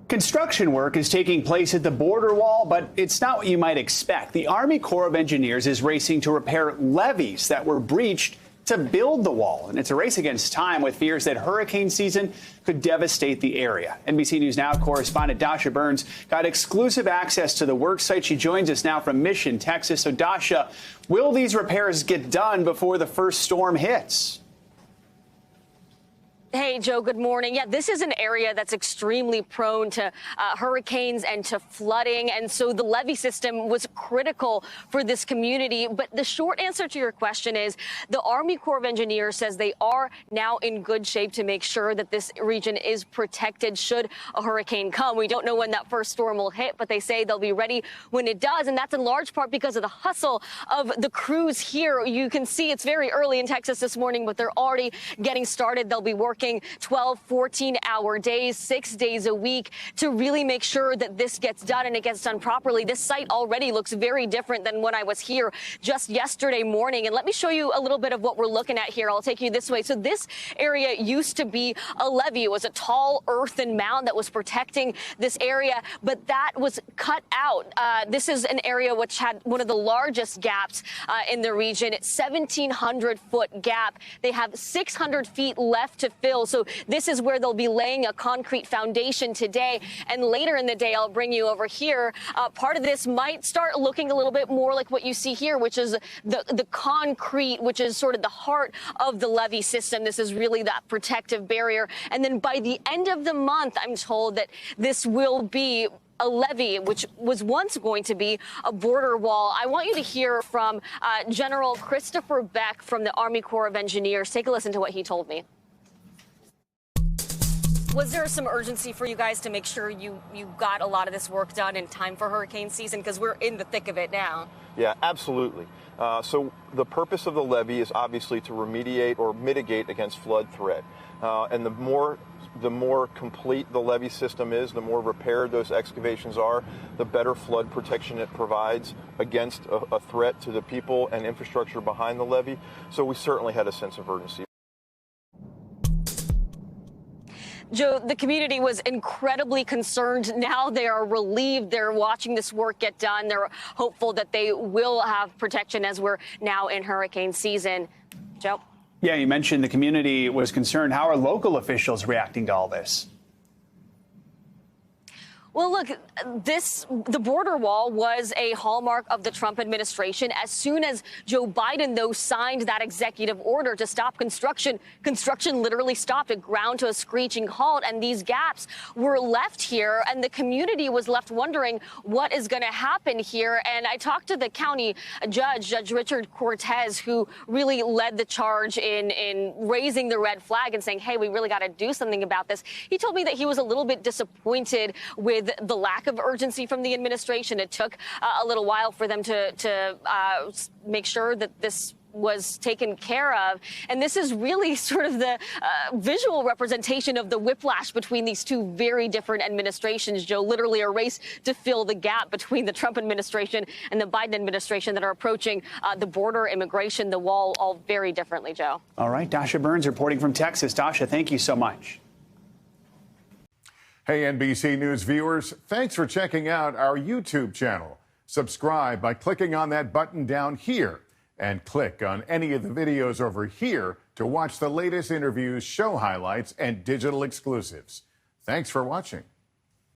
Construction work is taking place at the border wall, but it's not what you might expect. The Army Corps of Engineers is racing to repair levees that were breached to build the wall. And it's a race against time with fears that hurricane season could devastate the area. NBC News Now correspondent Dasha Burns got exclusive access to the work site. She joins us now from Mission, Texas. So, Dasha, will these repairs get done before the first storm hits? Hey, Joe, good morning. Yeah, this is an area that's extremely prone to hurricanes and to flooding. And so the levee system was critical for this community. But the short answer to your question is the Army Corps of Engineers says they are now in good shape to make sure that this region is protected should a hurricane come. We don't know when that first storm will hit, but they say they'll be ready when it does. And that's in large part because of the hustle of the crews here. You can see it's very early in Texas this morning, but they're already getting started. They'll be working 12, 14-hour days, 6 days a week to really make sure that this gets done and it gets done properly. This site already looks very different than when I was here just yesterday morning. And let me show you a little bit of what we're looking at here. I'll take you this way. So this area used to be a levee. It was a tall earthen mound that was protecting this area, but that was cut out. This is an area which had one of the largest gaps in the region. 1,700-foot gap. They have 600 feet left to fill. So this is where they'll be laying a concrete foundation today. And later in the day, I'll bring you over here. Part of this might start looking a little bit more like what you see here, which is the concrete, which is sort of the heart of the levee system. This is really that protective barrier. And then by the end of the month, I'm told that this will be a levee, which was once going to be a border wall. I want you to hear from General Christopher Beck from the Army Corps of Engineers. Take a listen to what he told me. Was there some urgency for you guys to make sure you got a lot of this work done in time for hurricane season? Because we're in the thick of it now. Yeah, absolutely. So the purpose of the levee is obviously to remediate or mitigate against flood threat. And the more complete the levee system is, the more repaired those excavations are, the better flood protection it provides against a threat to the people and infrastructure behind the levee. So we certainly had a sense of urgency. Joe, the community was incredibly concerned. Now they are relieved. They're watching this work get done. They're hopeful that they will have protection as we're now in hurricane season. Joe? Yeah, you mentioned the community was concerned. How are local officials reacting to all this? Well, look, the border wall was a hallmark of the Trump administration. As soon as Joe Biden, though, signed that executive order to stop construction, construction literally stopped. It ground to a screeching halt, and these gaps were left here, and the community was left wondering what is going to happen here. And I talked to the county judge, Judge Richard Cortez, who really led the charge in raising the red flag and saying, hey, we really got to do something about this. He told me that he was a little bit disappointed with the lack of urgency from the administration. It took a little while for them to make sure that this was taken care of. And this is really sort of the visual representation of the whiplash between these two very different administrations, Joe. Literally a race to fill the gap between the Trump administration and the Biden administration that are approaching the border, immigration, the wall, all very differently, Joe. All right, Dasha Burns reporting from Texas. Dasha, thank you so much. Hey, NBC News viewers, thanks for checking out our YouTube channel. Subscribe by clicking on that button down here and click on any of the videos over here to watch the latest interviews, show highlights, and digital exclusives. Thanks for watching.